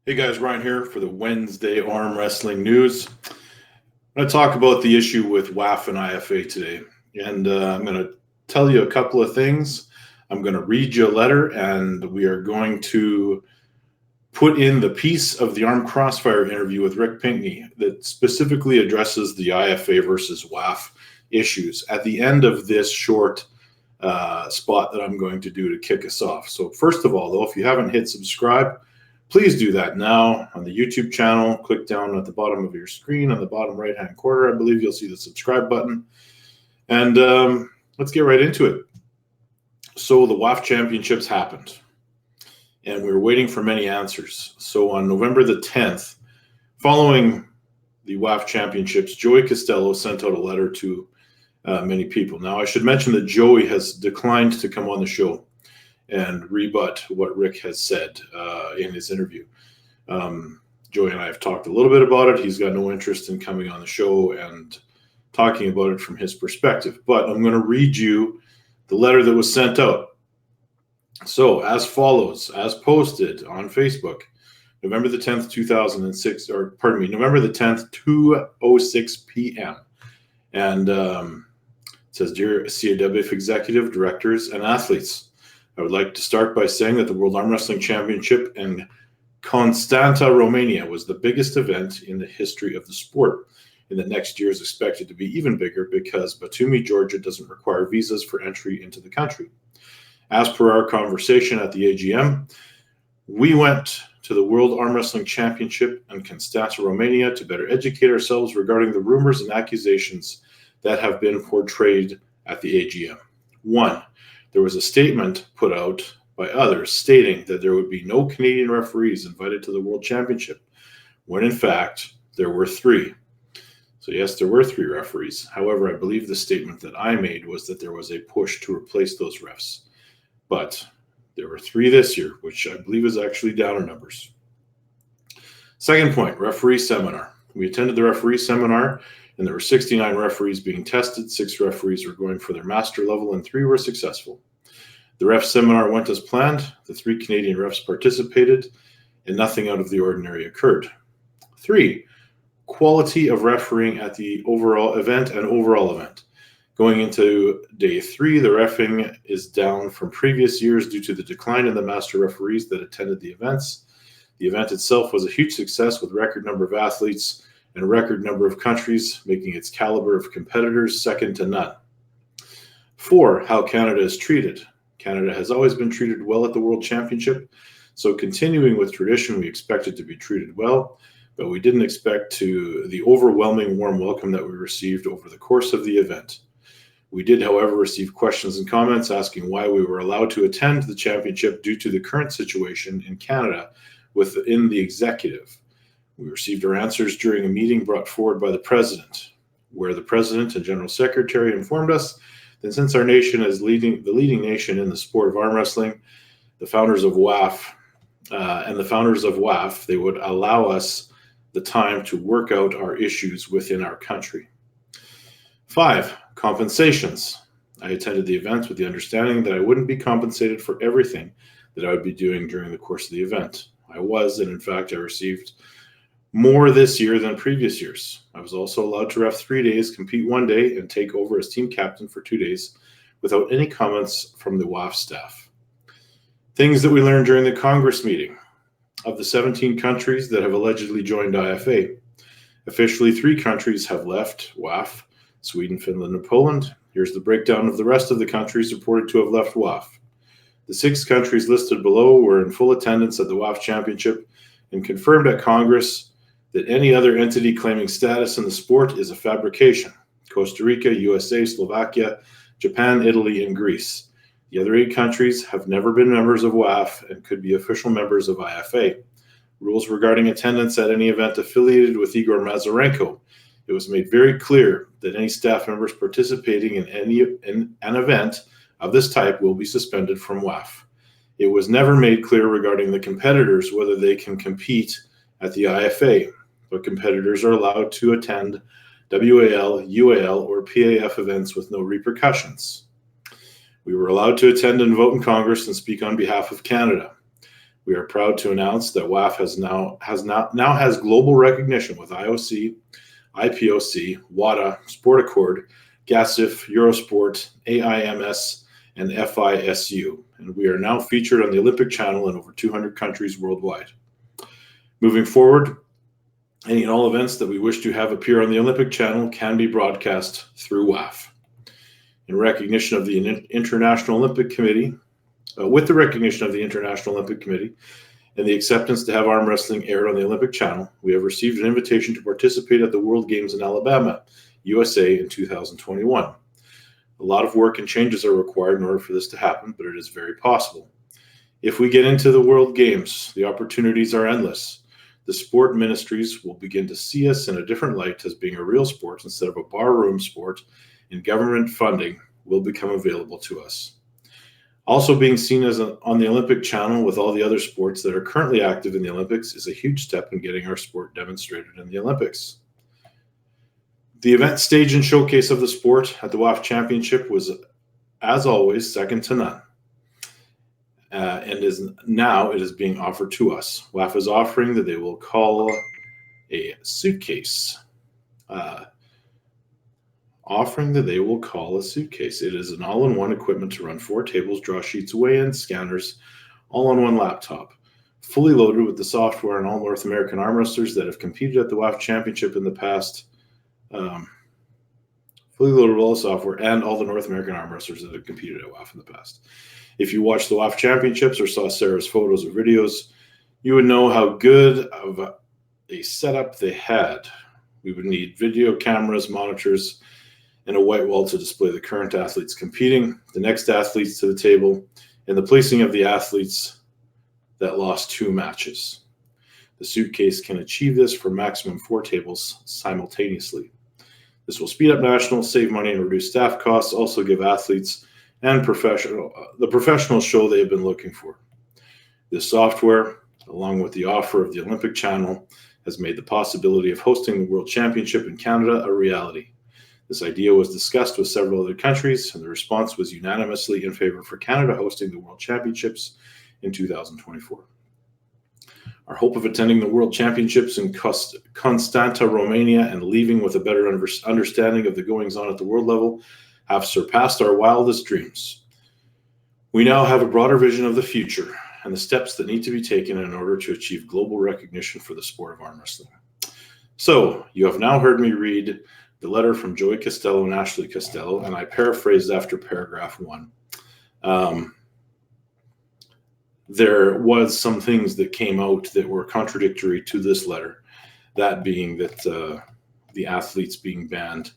Hey guys, Ryan here for the Wednesday Arm Wrestling News. I'm going to talk about the issue with WAF and IFA today. And I'm going to tell you a couple of things. I'm going to read you a letter, and we are going to put in the piece of the Arm CROSSFIRE interview with Rick Pinkney that specifically addresses the IFA versus WAF issues at the end of this short spot that I'm going to do to kick us off. So first of all, though, if you haven't hit subscribe, please do that now on the YouTube channel. Click down at the bottom of your screen on the bottom right-hand corner. I believe you'll see the subscribe button. And let's get right into it. So the WAF championships happened, and we were waiting for many answers. So on November the 10th, following the WAF championships, Joey Costello sent out a letter to many people. Now, I should mention that Joey has declined to come on the show and rebut what Rick has said in his interview. Joey and I have talked a little bit about it. He's got no interest in coming on the show and talking about it from his perspective. But I'm going to read you the letter that was sent out. So, as follows, as posted on Facebook, November the 10th, 2006, or pardon me, November the 10th, 2:06 p.m. And it says, Dear CAWF executive, directors, and athletes, I would like to start by saying that the World Arm Wrestling Championship in Constanta, Romania was the biggest event in the history of the sport. And the next year is expected to be even bigger because Batumi, Georgia doesn't require visas for entry into the country. As per our conversation at the AGM, we went to the World Arm Wrestling Championship in Constanta, Romania to better educate ourselves regarding the rumors and accusations that have been portrayed at the AGM. 1. There was a statement put out by others stating that there would be no Canadian referees invited to the World Championship, when in fact there were 3. So yes, there were 3 referees. However, I believe the statement that I made was that there was a push to replace those refs. But there were 3 this year, which I believe is actually downer numbers. Second point, referee seminar. We attended the referee seminar, and there were 69 referees being tested. 6 referees were going for their master level, and 3 were successful. The ref seminar went as planned. The 3 Canadian refs participated, and nothing out of the ordinary occurred. 3, quality of refereeing at the overall event. Going into day 3, the reffing is down from previous years due to the decline in the master referees that attended the events. The event itself was a huge success with record number of athletes and a record number of countries, making its caliber of competitors second to none. 4, how Canada is treated. Canada has always been treated well at the World Championship, so continuing with tradition, we expected to be treated well, but we didn't expect the overwhelming warm welcome that we received over the course of the event. We did, however, receive questions and comments asking why we were allowed to attend the championship due to the current situation in Canada within the executive. We received our answers during a meeting brought forward by the President, where the President and General Secretary informed us that since our nation is the leading nation in the sport of arm wrestling, the founders of WAF, they would allow us the time to work out our issues within our country. 5, compensations. I attended the event with the understanding that I wouldn't be compensated for everything that I would be doing during the course of the event. I was, and in fact, I received more this year than previous years. I was also allowed to ref 3 days, compete 1 day, and take over as team captain for 2 days without any comments from the WAF staff. Things that we learned during the Congress meeting. Of the 17 countries that have allegedly joined IFA, officially 3 countries have left WAF, Sweden, Finland, and Poland. Here's the breakdown of the rest of the countries reported to have left WAF. The 6 countries listed below were in full attendance at the WAF Championship and confirmed at Congress that any other entity claiming status in the sport is a fabrication. Costa Rica, USA, Slovakia, Japan, Italy, and Greece. The other 8 countries have never been members of WAF and could be official members of IFA. Rules regarding attendance at any event affiliated with Igor Mazurenko. It was made very clear that any staff members participating in an event of this type will be suspended from WAF. It was never made clear regarding the competitors whether they can compete at the IFA, but competitors are allowed to attend WAL, UAL, or PAF events with no repercussions. We were allowed to attend and vote in Congress and speak on behalf of Canada. We are proud to announce that WAF has global recognition with IOC, IPOC, WADA, Sport Accord, GASIF, Eurosport, AIMS, and FISU, and we are now featured on the Olympic Channel in over 200 countries worldwide. Moving forward, any and all events that we wish to have appear on the Olympic Channel can be broadcast through WAF. In recognition of the International Olympic Committee, with the recognition of the International Olympic Committee and the acceptance to have arm wrestling aired on the Olympic Channel, we have received an invitation to participate at the World Games in Alabama, USA in 2021. A lot of work and changes are required in order for this to happen, but it is very possible. If we get into the World Games, the opportunities are endless. The sport ministries will begin to see us in a different light as being a real sport instead of a barroom sport, and government funding will become available to us. Also being seen as on the Olympic Channel with all the other sports that are currently active in the Olympics is a huge step in getting our sport demonstrated in the Olympics. The event stage and showcase of the sport at the WAF Championship was, as always, second to none. And it is being offered to us. WAF is offering that they will call a suitcase. It is an all-in-one equipment to run 4 tables, draw sheets, weigh-in, scanners, all on one laptop. Fully loaded with the software and all North American arm wrestlers that have competed at the WAF Championship in the past. Fully loaded with all the software and all the North American arm wrestlers that have competed at WAF in the past. If you watched the WAF Championships or saw Sarah's photos or videos, you would know how good of a setup they had. We would need video cameras, monitors, and a white wall to display the current athletes competing, the next athletes to the table, and the placing of the athletes that lost 2 matches. The suitcase can achieve this for maximum 4 tables simultaneously. This will speed up nationals, save money, and reduce staff costs, also give athletes and the professional show they have been looking for. This software, along with the offer of the Olympic Channel, has made the possibility of hosting the World Championship in Canada a reality. This idea was discussed with several other countries, and the response was unanimously in favor for Canada hosting the World Championships in 2024. Our hope of attending the World Championships in Constanta, Romania, and leaving with a better understanding of the goings-on at the world level have surpassed our wildest dreams. We now have a broader vision of the future and the steps that need to be taken in order to achieve global recognition for the sport of arm wrestling. So, you have now heard me read the letter from Joey Costello and Ashley Costello, and I paraphrased after paragraph 1. There was some things that came out that were contradictory to this letter, that being that the athletes being banned.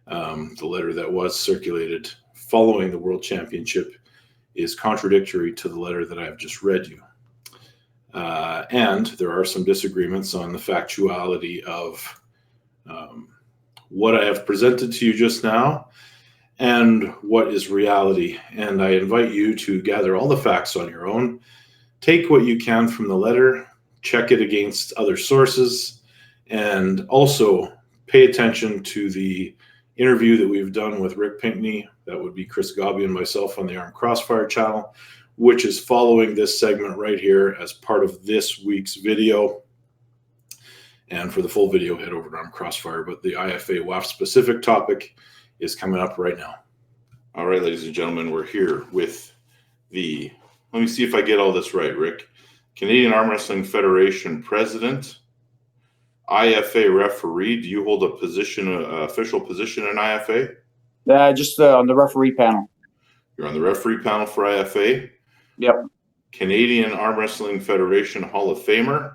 The letter that was circulated following the World Championship is contradictory to the letter that I've just read you. And there are some disagreements on the factuality of what I have presented to you just now and what is reality. And I invite you to gather all the facts on your own. Take what you can from the letter, check it against other sources, and also pay attention to the interview that we've done with Rick Pinkney. That would be Chris Gobby and myself on the CROSSFIRE channel, which is following this segment right here as part of this week's video. And for the full video, head over to CROSSFIRE. But the IFA WAF specific topic is coming up right now. All right, ladies and gentlemen, we're here with the, let me see if I get all this right, Rick. Canadian Arm Wrestling Federation President, IFA referee. Do you hold a position, official position in IFA? Just on the referee panel. You're on the referee panel for IFA? Yep. Canadian Arm Wrestling Federation Hall of Famer.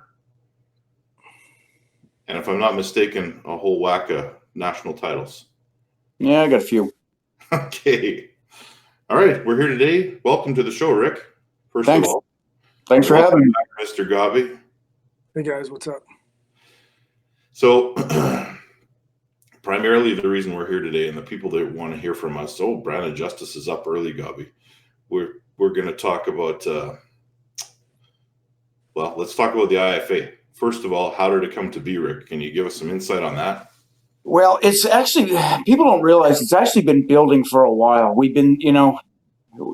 And if I'm not mistaken, a whole whack of national titles. Yeah, I got a few. Okay. All right. We're here today. Welcome to the show, Rick. First Thanks. of all. Thanks for having me. Mr. Gobby. Hey, guys. What's up? So, primarily the reason we're here today and the people that want to hear from us, Brandon Justice is up early, Gobby. We're going to talk about, let's talk about the IFA. First of all, how did it come to be, Rick? Can you give us some insight on that? Well, it's actually, people don't realize it's actually been building for a while. We've been,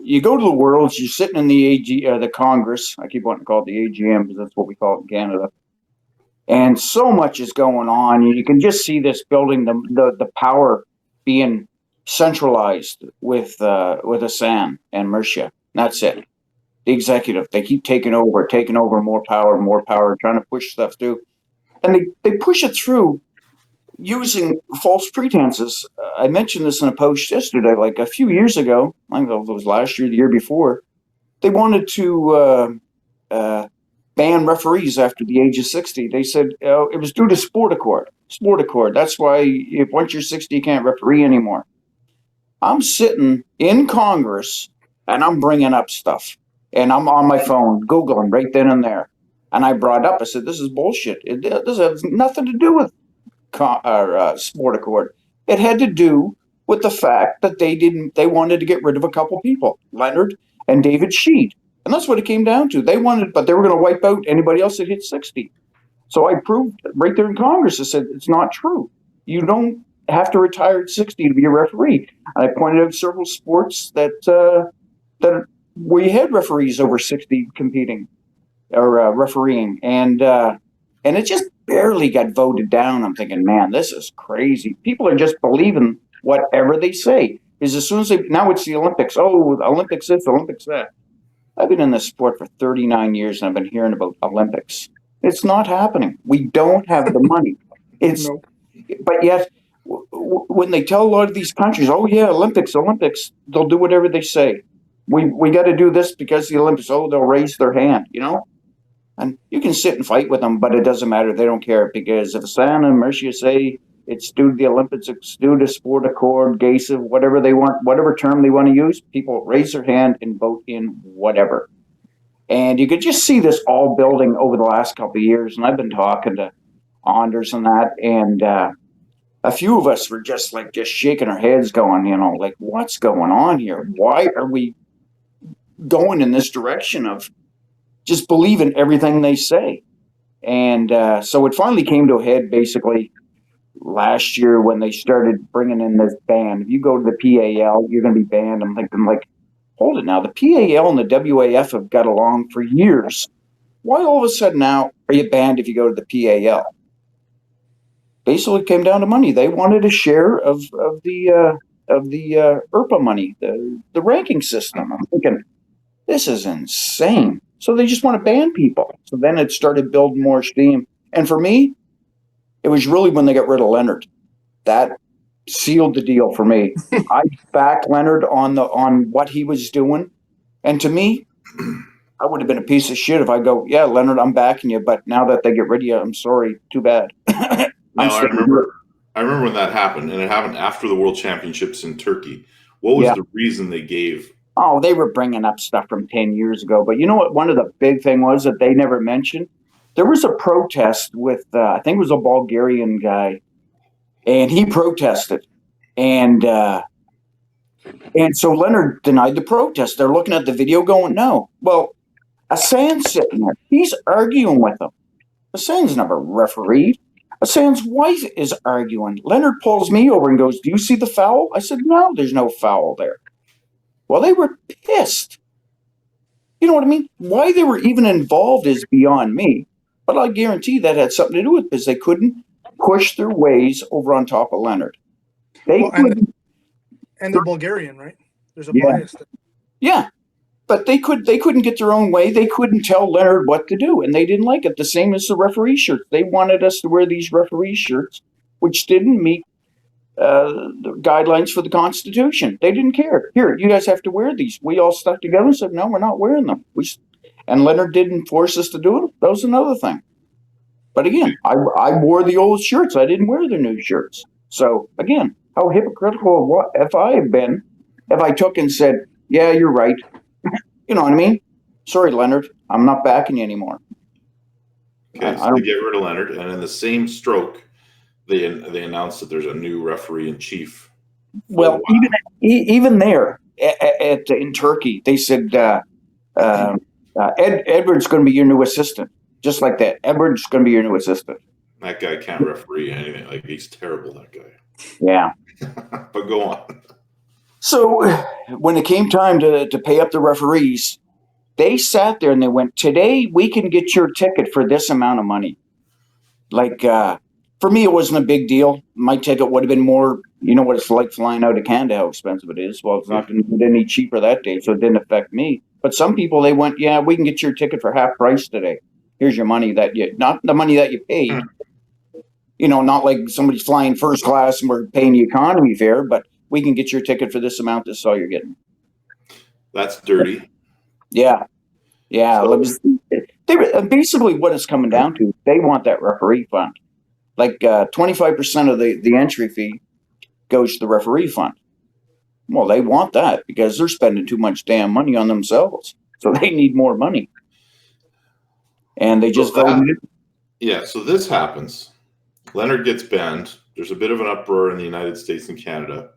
you go to the Worlds, you're sitting in the Congress. I keep wanting to call it the AGM because that's what we call it in Canada. And so much is going on. You can just see this building, the power being centralized with Hassan and Murcia. That's it. The executive, they keep taking over more power, trying to push stuff through. And they push it through using false pretenses. I mentioned this in a post yesterday, like a few years ago. I don't know if it was last year, the year before. They wanted to ban referees after the age of 60. They said it was due to sport accord. Sport accord. That's why once you're 60, you can't referee anymore. I'm sitting in Congress and I'm bringing up stuff. And I'm on my phone, Googling right then and there. And I brought up, I said, this is bullshit. This has nothing to do with sport accord. It had to do with the fact that they wanted to get rid of a couple people, Leonard and David Sheed. And that's what it came down to. They were going to wipe out anybody else that hit 60. So I proved right there in Congress, I said, it's not true. You don't have to retire at 60 to be a referee. And I pointed out several sports that we had referees over 60 competing or refereeing. And it just barely got voted down. I'm thinking, man, this is crazy. People are just believing whatever they say. Because as soon as now it's the Olympics. Oh, the Olympics this, Olympics that. I've been in this sport for 39 years and I've been hearing about Olympics. It's not happening. We don't have the money. Nope. But yet, when they tell a lot of these countries, oh yeah, Olympics, they'll do whatever they say. We got to do this because the Olympics. Oh, they'll raise their hand, And you can sit and fight with them, but it doesn't matter. They don't care because if Hassan and Murcia say it's due to the Olympics, it's due to sport accord, GASIV, whatever they want, whatever term they want to use, people raise their hand and vote in whatever. And you could just see this all building over the last couple of years. And I've been talking to Anders and that, and a few of us were just shaking our heads going, like, what's going on here? Why are we going in this direction of just believing everything they say? And so it finally came to a head basically last year when they started bringing in this ban. If you go to the PAL, you're going to be banned. I'm thinking, hold it now. The PAL and the WAF have got along for years. Why all of a sudden now are you banned if you go to the PAL? Basically, it came down to money. They wanted a share of the IRPA money, the ranking system. I'm thinking, this is insane. So they just want to ban people. So then it started building more steam. And for me, it was really when they got rid of Leonard. That sealed the deal for me. I backed Leonard on what he was doing. And to me, I would have been a piece of shit if I go, yeah, Leonard, I'm backing you. But now that they get rid of you, I'm sorry. Too bad. I remember when that happened, and it happened after the World Championships in Turkey. What was the reason they gave? Oh, they were bringing up stuff from 10 years ago. But you know what? One of the big thing was that they never mentioned? There was a protest with, I think it was a Bulgarian guy, and he protested. And so Leonard denied the protest. They're looking at the video going, no. Well, Hassan's sitting there. He's arguing with them. Hassan's never refereed. Hassan's wife is arguing. Leonard pulls me over and goes, do you see the foul? I said, no, there's no foul there. Well, they were pissed. You know what I mean? Why they were even involved is beyond me. But I guarantee that had something to do with it because they couldn't push their ways over on top of Leonard. And they're Bulgarian, right? There's a bias there. Yeah. But they couldn't get their own way. They couldn't tell Leonard what to do, and they didn't like it. The same as the referee shirts. They wanted us to wear these referee shirts, which didn't meet the guidelines for the Constitution. They didn't care. Here, you guys have to wear these. We all stuck together and said, no, we're not wearing them. And Leonard didn't force us to do it. That was another thing. But again, I wore the old shirts. I didn't wear the new shirts. So again, how hypocritical if I had been if I took and said, yeah, you're right. You know what I mean? Sorry, Leonard, I'm not backing you anymore. Okay, so they get rid of Leonard, and in the same stroke, they announced that there's a new referee in chief. Well, even there in Turkey, they said Edward's going to be your new assistant, just like that. Edward's going to be your new assistant. That guy can't referee anything. He's terrible. That guy. Yeah. But go on. So when it came time to pay up the referees, they sat there and they went, today we can get your ticket for this amount of money. Like, for me, it wasn't a big deal. My ticket would have been more, you know what it's like flying out of Canada, how expensive it is. Well, it's not going to get any cheaper that day, so it didn't affect me. But some people, they went, yeah, we can get your ticket for half price today. Here's your money not the money that you paid. You know, not like somebody's flying first class and we're paying the economy fare, but we can get your ticket for this amount. This is all you're getting. That's dirty. Yeah. Yeah. Basically what it's coming down to, they want that referee fund. Like 25% of the entry fee goes to the referee fund. Well, they want that because they're spending too much damn money on themselves. So they need more money. And they just voted it. Yeah, so this happens. Leonard gets banned. There's a bit of an uproar in the United States and Canada,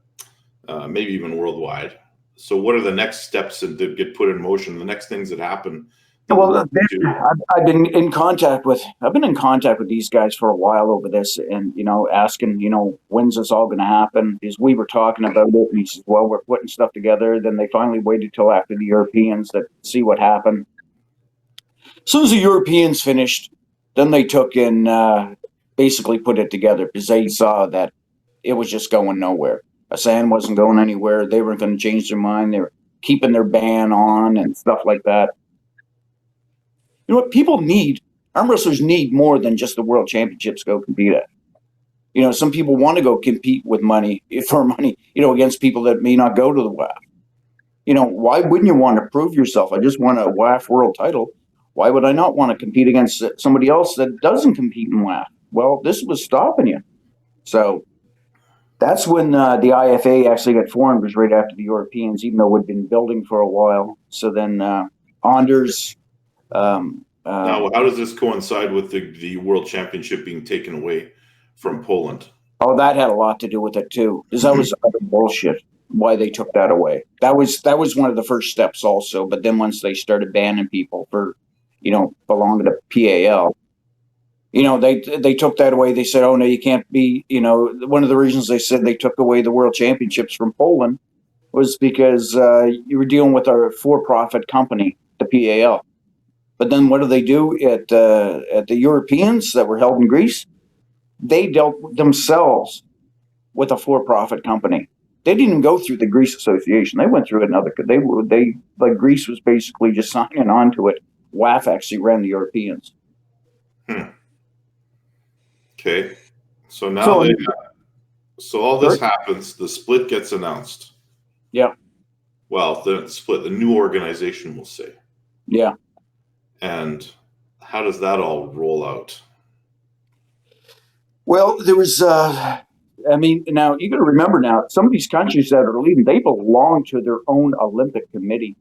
maybe even worldwide. So what are the next steps that get put in motion? The next things that happen? Well, I've been in contact with these guys for a while over this, and asking, when's this all going to happen? Because we were talking about it, and he says, well, we're putting stuff together. Then they finally waited till after the Europeans to see what happened. As soon as the Europeans finished, then they took and basically put it together because they saw that it was just going nowhere. ASAN wasn't going anywhere. They weren't going to change their mind. They were keeping their ban on and stuff like that. You know what people need? Arm wrestlers need more than just the world championships to go compete at. Some people want to go compete with money for money, against people that may not go to the WAF. Why wouldn't you want to prove yourself? I just want a WAF world title. Why would I not want to compete against somebody else that doesn't compete in WAF? Well, this was stopping you. So that's when the IFA actually got formed, was right after the Europeans, even though it had been building for a while. So then Anders... now, how does this coincide with the World Championship being taken away from Poland? Oh, that had a lot to do with it too, because that was utter bullshit. Why they took that away? That was one of the first steps, also. But then once they started banning people for, belonging to PAL, they took that away. They said, oh no, you can't be. One of the reasons they said they took away the World Championships from Poland was because you were dealing with a for-profit company, the PAL. But then what do they do at the Europeans that were held in Greece? They dealt themselves with a for-profit company. They didn't even go through the Greece Association. They went through another. Like Greece was basically just signing on to it. WAF actually ran the Europeans. Okay, so now so all this happens. The split gets announced. Yeah. Well, the split, the new organization, we'll say. Yeah. And how does that all roll out? Well, there was, now you got to remember now, some of these countries that are leaving, they belong to their own Olympic committee.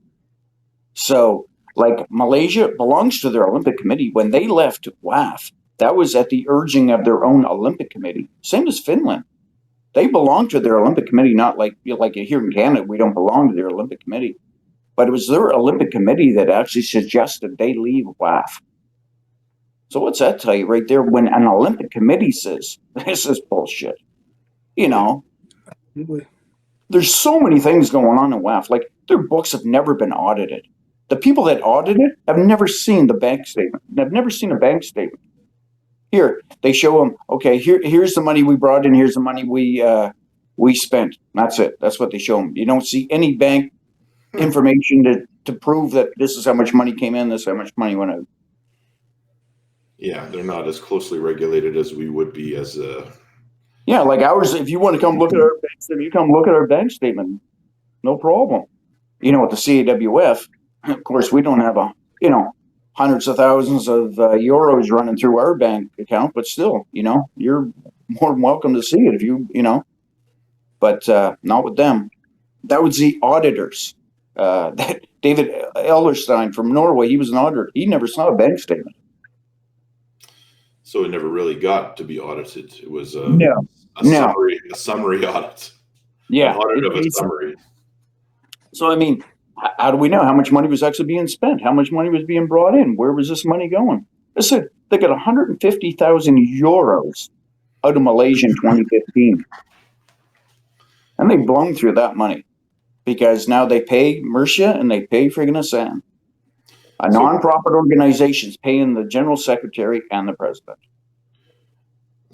So, like Malaysia belongs to their Olympic committee. When they left WAF, that was at the urging of their own Olympic committee. Same as Finland. They belong to their Olympic committee, not like here in Canada, we don't belong to their Olympic committee. But it was their Olympic committee that actually suggested they leave WAF. So what's that tell you right there? When an Olympic committee says, this is bullshit, there's so many things going on in WAF. Like, their books have never been audited. The people that audit it have never seen the bank statement. They've never seen a bank statement. Here, they show them, okay, here's the money we brought in, here's the money we spent. That's it. That's what they show them. You don't see any bank information to prove that this is how much money came in, this is how much money went out. Yeah, they're not as closely regulated as we would be as a... Yeah, like ours, if you want to come look at our bank statement, you come look at our bank statement. No problem. With the CAWF, of course, we don't have hundreds of thousands of euros running through our bank account, but still, you're more than welcome to see it if you, but not with them. That was the auditors. David Elderstein from Norway, he was an auditor. He never saw a bank statement. So it never really got to be audited. It was a summary audit. Yeah. An audit of a summary. So, how do we know how much money was actually being spent? How much money was being brought in? Where was this money going? I said they got 150,000 euros out of Malaysia in 2015. And they blown through that money. because now they pay Mercia and they pay friggin' Assange. A So- non-profit organization's paying the general secretary and the president.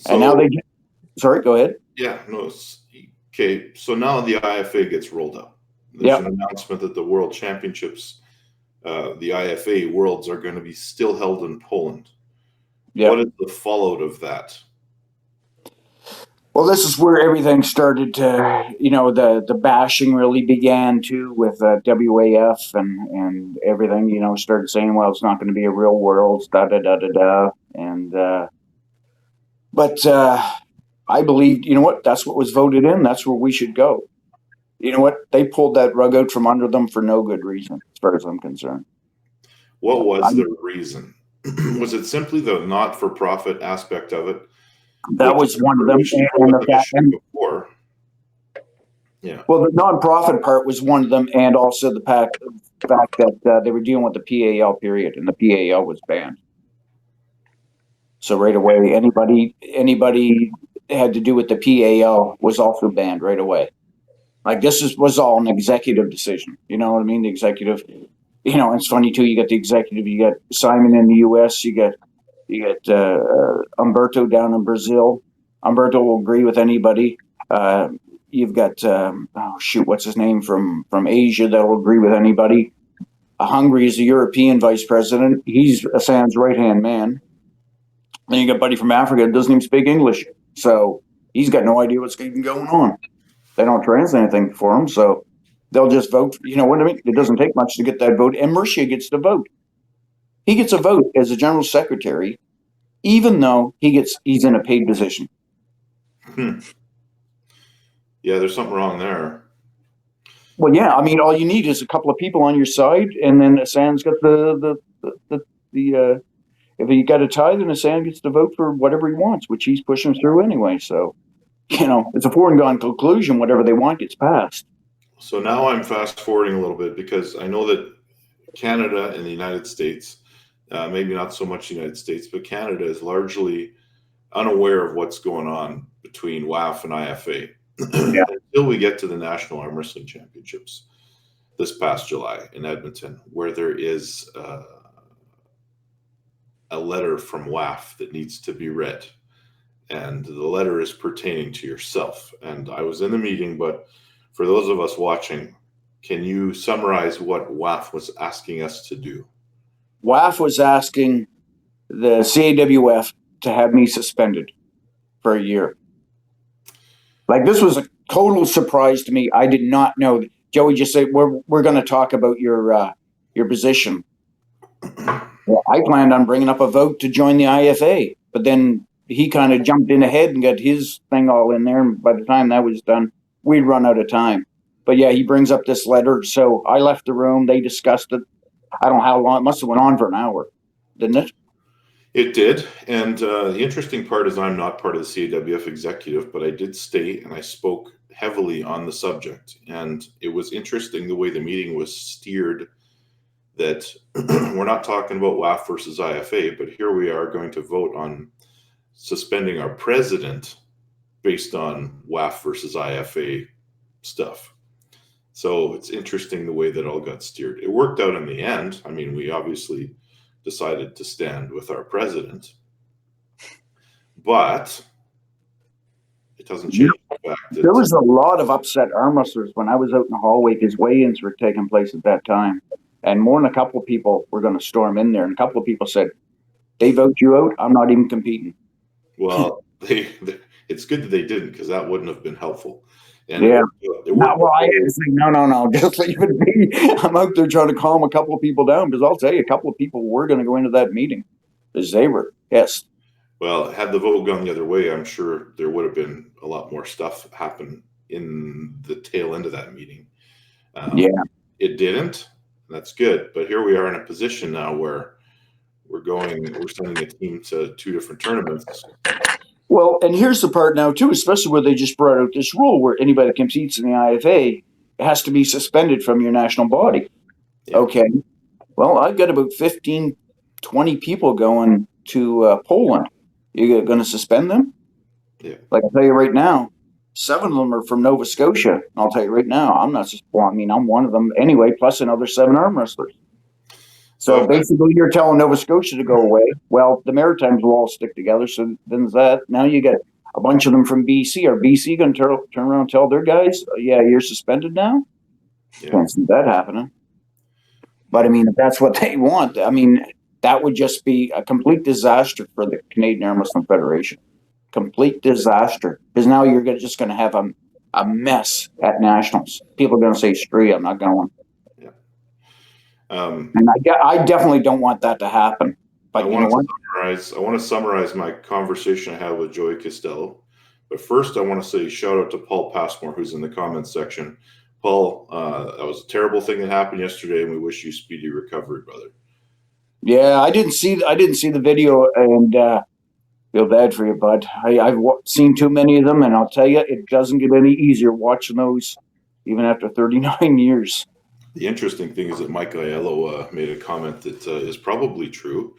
And now they, sorry, go ahead. Yeah, no, okay. So now the IFA gets rolled up. There's Yep. an announcement that the World Championships, the IFA Worlds, are going to be still held in Poland. Yeah. What is the fallout of that? Well, this is where everything started to, the bashing really began too with WAF and everything, started saying, well, it's not going to be a real Worlds, da-da-da-da-da. And, but I believed, that's what was voted in. That's where we should go. You know what? They pulled that rug out from under them for no good reason, as far as I'm concerned. What was the reason? Was it simply the not-for-profit aspect of it? That was one of them. Before. Yeah. Well, the nonprofit part was one of them, and also the fact that they were dealing with the PAL period, and the PAL was banned. So right away, anybody had to do with the PAL was also banned right away. Like this was all an executive decision. You know what I mean? The executive. It's funny too. You got the executive. You got Simon in the U.S. You got Humberto down in Brazil. Humberto will agree with anybody. You've got what's his name from Asia that'll agree with anybody. Hungary is the European vice president. He's Assange's right hand man. Then you got buddy from Africa that doesn't even speak English, so he's got no idea what's even going on. They don't translate anything for him, so they'll just vote. You know what I mean? It doesn't take much to get that vote, and Mercia gets to vote. He gets a vote as a general secretary, even though he's in a paid position. Yeah, there's something wrong there. Well, yeah, I mean, all you need is a couple of people on your side, and then Assange's got the if he got a tie, then Assange gets to vote for whatever he wants, which he's pushing through anyway. So, it's a foregone conclusion. Whatever they want gets passed. So now I'm fast forwarding a little bit because I know that Canada and the United States, maybe not so much the United States, but Canada is largely unaware of what's going on between WAF and IFA. Yeah. Until we get to the National Arm Wrestling Championships this past July in Edmonton, where there is a letter from WAF that needs to be read. And the letter is pertaining to yourself. And I was in the meeting, but for those of us watching, can you summarize what WAF was asking us to do? WAF was asking the CAWF to have me suspended for a year. Like, this was a total surprise to me. I did not know. Joey just said, we're going to talk about your position. Well, I planned on bringing up a vote to join the IFA, but then he kind of jumped in ahead and got his thing all in there. And by the time that was done, we'd run out of time. But yeah, he brings up this letter. So I left the room. They discussed it. I don't know how long. It must have went on for an hour, didn't it? It did. And the interesting part is I'm not part of the CAWF executive, but I did stay and I spoke heavily on the subject. And it was interesting the way the meeting was steered, that we're not talking about WAF versus IFA, but here we are going to vote on suspending our president based on WAF versus IFA stuff. So it's interesting the way that all got steered. It worked out in the end. I mean, we obviously decided to stand with our president, but it doesn't change the fact that there was a lot of upset arm wrestlers when I was out in the hallway because weigh-ins were taking place at that time. And more than a couple of people were going to storm in there. And a couple of people said, they vote you out, I'm not even competing. Well, it's good that they didn't, because that wouldn't have been helpful. And yeah. I had to say, no, just leave it be. I'm out there trying to calm a couple of people down, because I'll tell you, a couple of people were going to go into that meeting because they were, yes. Well, had the vote gone the other way, I'm sure there would have been a lot more stuff happen in the tail end of that meeting. It didn't. That's good. But here we are in a position now where we're sending a team to 2 different tournaments. Well, and here's the part now, too, especially where they just brought out this rule where anybody that competes in the IFA has to be suspended from your national body. Yeah. Okay. Well, I've got about 15, 20 people going to Poland. You're going to suspend them? Yeah. Like, I'll tell you right now, 7 of them are from Nova Scotia. And I'll tell you right now, I'm not just, well, I mean, I'm one of them anyway, plus another 7 arm wrestlers. So basically, you're telling Nova Scotia to go away. Well, the Maritimes will all stick together. So then there's that. Now you get a bunch of them from BC. Are BC going to turn around and tell their guys, yeah, you're suspended now? Yeah. Can't see that happening. But I mean, if that's what they want, I mean, that would just be a complete disaster for the Canadian Arm Wrestling Federation. Complete disaster. Because now you're just going to have a mess at nationals. People are going to say, screw you, I'm not going. Yeah. And I definitely don't want that to happen. But you know what? I want to summarize my conversation I had with Joey Costello. But first, I want to say shout out to Paul Passmore, who's in the comments section. Paul, that was a terrible thing that happened yesterday, and we wish you speedy recovery, brother. Yeah, I didn't see the video, and feel bad for you, bud. I've seen too many of them, and I'll tell you, it doesn't get any easier watching those, even after 39 years. The interesting thing is that Mike Aiello made a comment that is probably true.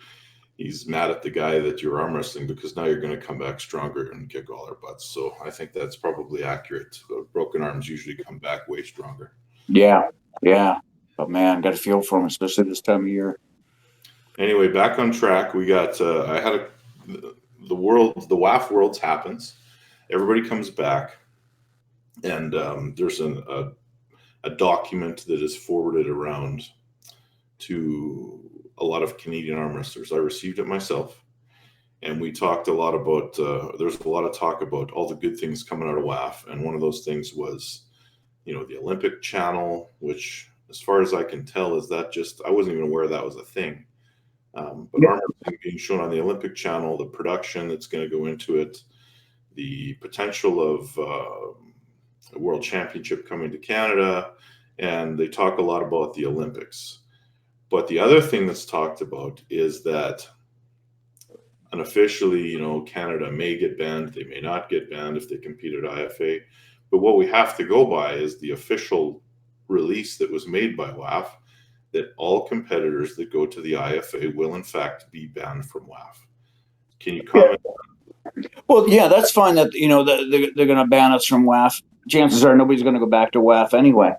He's mad at the guy that you're arm wrestling because now you're going to come back stronger and kick all our butts. So I think that's probably accurate. Broken arms usually come back way stronger. Yeah. But man, got to feel for him, especially this time of year. Anyway, back on track. We got. The WAF Worlds happens. Everybody comes back, and there's a document that is forwarded around to a lot of Canadian arm wrestlers. I received it myself, and we talked a lot about, there's a lot of talk about all the good things coming out of WAF, and one of those things was, the Olympic channel, which, as far as I can tell, is that just, I wasn't even aware that was a thing. But arm wrestling being shown on the Olympic channel, the production that's going to go into it, the potential of a world championship coming to Canada, and they talk a lot about the Olympics. But the other thing that's talked about is that unofficially, Canada may get banned. They may not get banned if they compete at IFA. But what we have to go by is the official release that was made by WAF that all competitors that go to the IFA will, in fact, be banned from WAF. Can you comment? Well, yeah, that's fine that, they're going to ban us from WAF. Chances are nobody's going to go back to WAF anyway.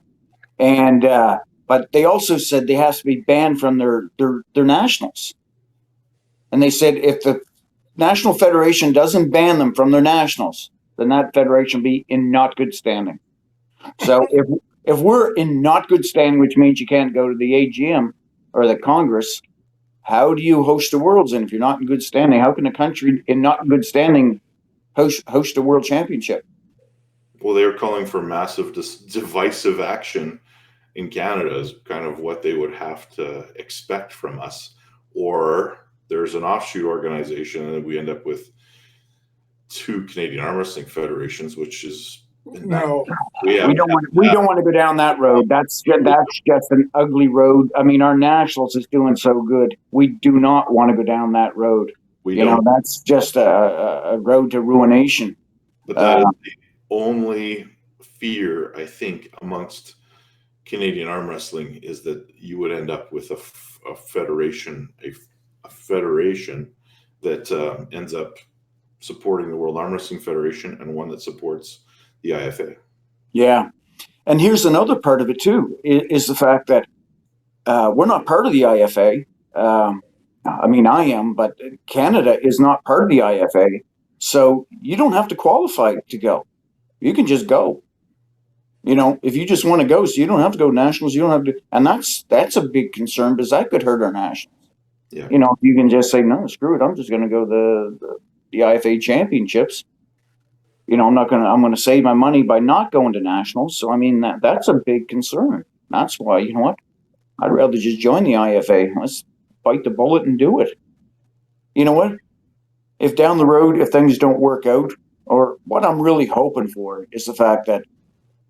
And, but they also said they have to be banned from their nationals. And they said if the National Federation doesn't ban them from their nationals, then that federation will be in not good standing. So if we're in not good standing, which means you can't go to the AGM or the Congress, how do you host the Worlds? And if you're not in good standing, how can a country in not good standing host a World Championship? Well, they were calling for massive divisive action in Canada is kind of what they would have to expect from us. Or there's an offshoot organization and we end up with 2 Canadian Arm Wrestling Federations, which is no. We don't want to go down that road. That's just an ugly road. I mean, our nationals is doing so good. We do not want to go down that road. That's just a road to ruination. But that is the only fear, I think, amongst Canadian arm wrestling is that you would end up with a federation, a federation that ends up supporting the World Arm Wrestling Federation and one that supports the IFA. Yeah. And here's another part of it too, is the fact that we're not part of the IFA. I mean, I am, but Canada is not part of the IFA. So you don't have to qualify to go. You can just go. If you just want to go, so you don't have to go nationals, you don't have to, and that's a big concern because that could hurt our nationals. Yeah. If you can just say, no, screw it, I'm just going to go the IFA championships. I'm going to save my money by not going to nationals. So, I mean, that's a big concern. That's why, you know what? I'd rather just join the IFA. Let's bite the bullet and do it. You know what? If down the road, if things don't work out, or what I'm really hoping for is the fact that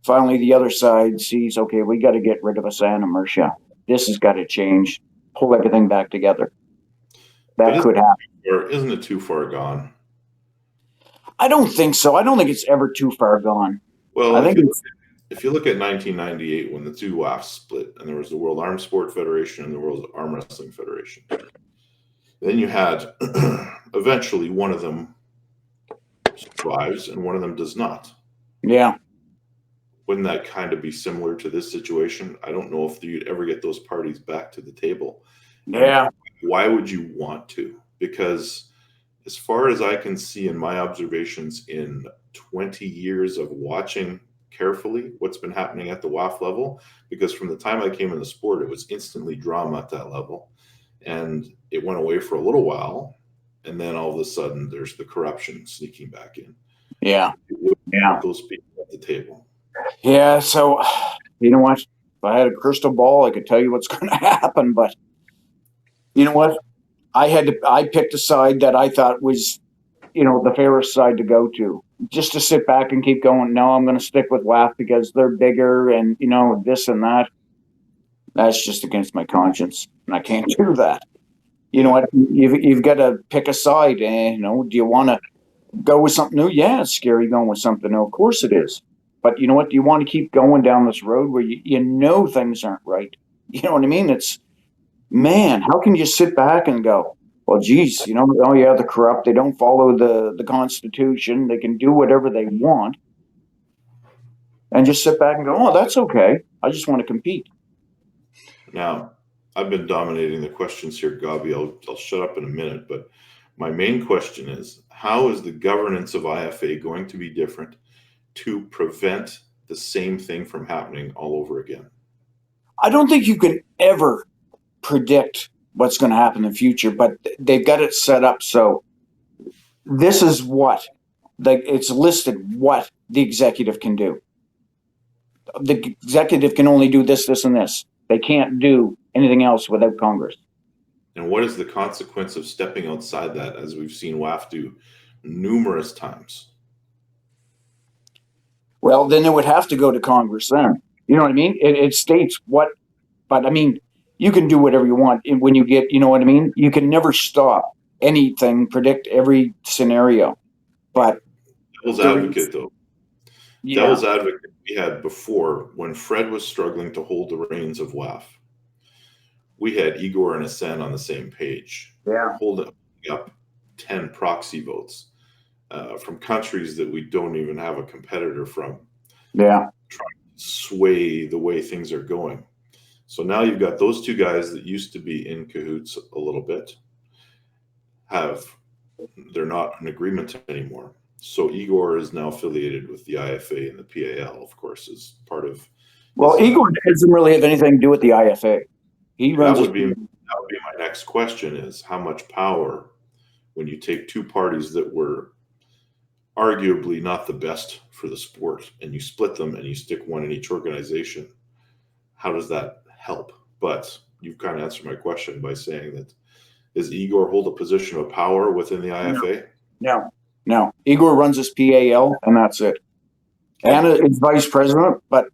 finally the other side sees, okay, we got to get rid of Asana Mercia. This has got to change. Pull everything back together. That could happen. Or isn't it too far gone? I don't think so. I don't think it's ever too far gone. Well, if you look at 1998 when the 2 WAFs split and there was the World Arm Sport Federation and the World Arm Wrestling Federation, then you had eventually one of them survives and one of them does not. Yeah. Wouldn't that kind of be similar to this situation? I don't know if you'd ever get those parties back to the table. Yeah. And why would you want to? Because as far as I can see in my observations in 20 years of watching carefully what's been happening at the WAF level, because from the time I came in the sport, it was instantly drama at that level. And it went away for a little while. And then all of a sudden, there's the corruption sneaking back in. Yeah. Yeah. Those people at the table. Yeah. So, you know what? If I had a crystal ball, I could tell you what's going to happen. But you know what? I picked a side that I thought was, the fairest side to go to, just to sit back and keep going. No, I'm going to stick with WAF because they're bigger and, this and that. That's just against my conscience, and I can't do that. You know what? You've got to pick a side. And, do you want to go with something new? Yeah, it's scary going with something new. Of course it is. But you know what? Do you want to keep going down this road where you know things aren't right? You know what I mean? It's, man, how can you sit back and go, well, geez, oh yeah, the corrupt, they don't follow the Constitution. They can do whatever they want. And just sit back and go, oh, that's okay. I just want to compete. Now, I've been dominating the questions here, Gobby. I'll shut up in a minute, but my main question is, how is the governance of IFA going to be different to prevent the same thing from happening all over again? I don't think you can ever predict what's going to happen in the future, but they've got it set up so this is what it's listed what the executive can do. The executive can only do this, this, and this. They can't do anything else without Congress. And what is the consequence of stepping outside that, as we've seen WAF do numerous times? Well, then it would have to go to Congress then. You know what I mean? It states what, but I mean, you can do whatever you want when you get, you know what I mean? You can never stop anything, predict every scenario. But devil's advocate, though. Yeah. Devil's advocate we had before, when Fred was struggling to hold the reins of WAF, we had Igor and Asen on the same page. Yeah. Holding up 10 proxy votes from countries that we don't even have a competitor from. Yeah. Trying to sway the way things are going. So now you've got those two guys that used to be in cahoots a little bit. They're not in agreement anymore. So Igor is now affiliated with the IFA, and the PAL, of course, is part of. Well, Igor doesn't really have anything to do with the IFA. That would be my next question: is how much power, when you take two parties that were arguably not the best for the sport, and you split them and you stick one in each organization, how does that help? But you've kind of answered my question by saying that, does Igor hold a position of power within the IFA? No. Igor runs his PAL, and that's it. Anna is vice president, but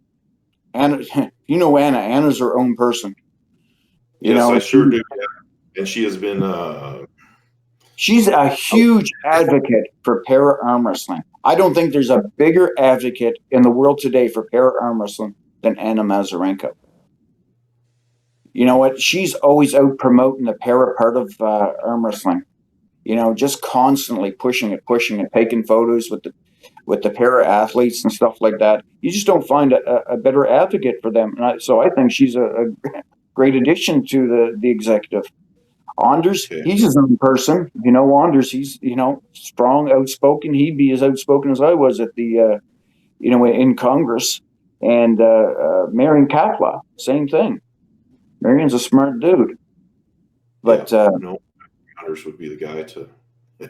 Anna, Anna. Anna's her own person. Yes, I sure do. And she has been. She's a huge advocate for para arm wrestling. I don't think there's a bigger advocate in the world today for para arm wrestling than Anna Mazarenko. You know what? She's always out promoting the para part of arm wrestling. Just constantly pushing it, taking photos with the para athletes and stuff like that. You just don't find a better advocate for them. So I think she's a great addition to the executive. Anders, he's his own person. Anders, he's, strong, outspoken. He'd be as outspoken as I was at the, in Congress. And Marion Kapla, same thing. Marion's a smart dude. But no, Anders would be the guy to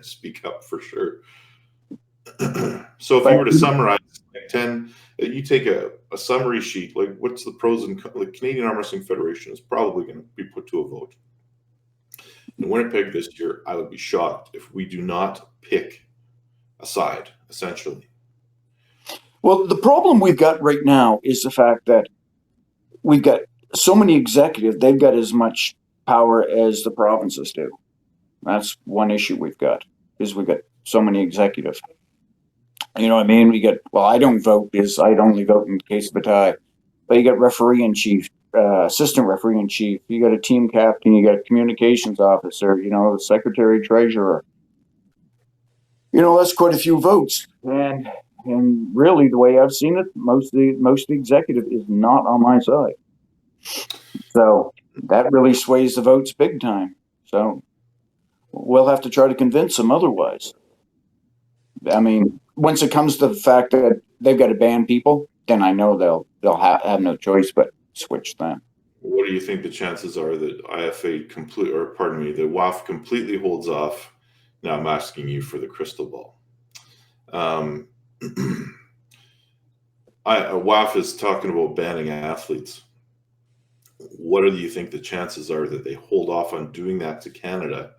speak up for sure. So if you were to summarize 10, you take a summary sheet, like what's the pros and cons? The Canadian Arm Wrestling Federation is probably going to be put to a vote. In Winnipeg this year, I would be shocked if we do not pick a side, essentially. Well, the problem we've got right now is the fact that we've got so many executives, they've got as much power as the provinces do. That's one issue we've got, is we've got so many executives. You know what I mean? I don't vote, because I'd only vote in case of a tie. But you got referee-in-chief, assistant referee-in-chief, you got a team captain, you got a communications officer, the secretary-treasurer. That's quite a few votes. And, And really, the way I've seen it, most of the executive is not on my side. So that really sways the votes big time. So we'll have to try to convince them otherwise. I mean, once it comes to the fact that they've got to ban people, then I know they'll have no choice but switch that. What do you think the chances are that IFA the WAF completely holds off? Now I'm asking you for the crystal ball. WAF is talking about banning athletes. What do you think the chances are that they hold off on doing that to Canada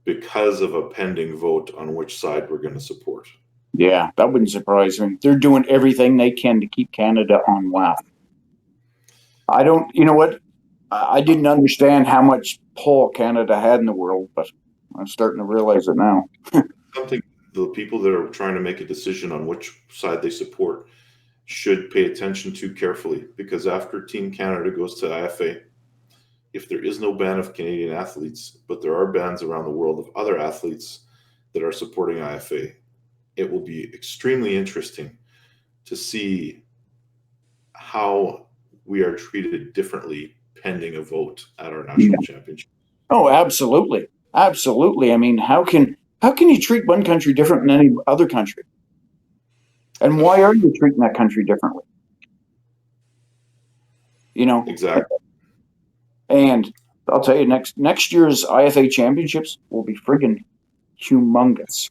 because of a pending vote on which side we're going to support? Yeah, that wouldn't surprise me. They're doing everything they can to keep Canada on WAF. You know what? I didn't understand how much pull Canada had in the world, but I'm starting to realize it now. Something the people that are trying to make a decision on which side they support should pay attention to carefully, because after Team Canada goes to IFA, if there is no ban of Canadian athletes, but there are bans around the world of other athletes that are supporting IFA, it will be extremely interesting to see how we are treated differently pending a vote at our national championship. Oh, absolutely. Absolutely. I mean, how can you treat one country different than any other country? And why are you treating that country differently? You know? Exactly. And I'll tell you, next year's IFA championships will be friggin' humongous.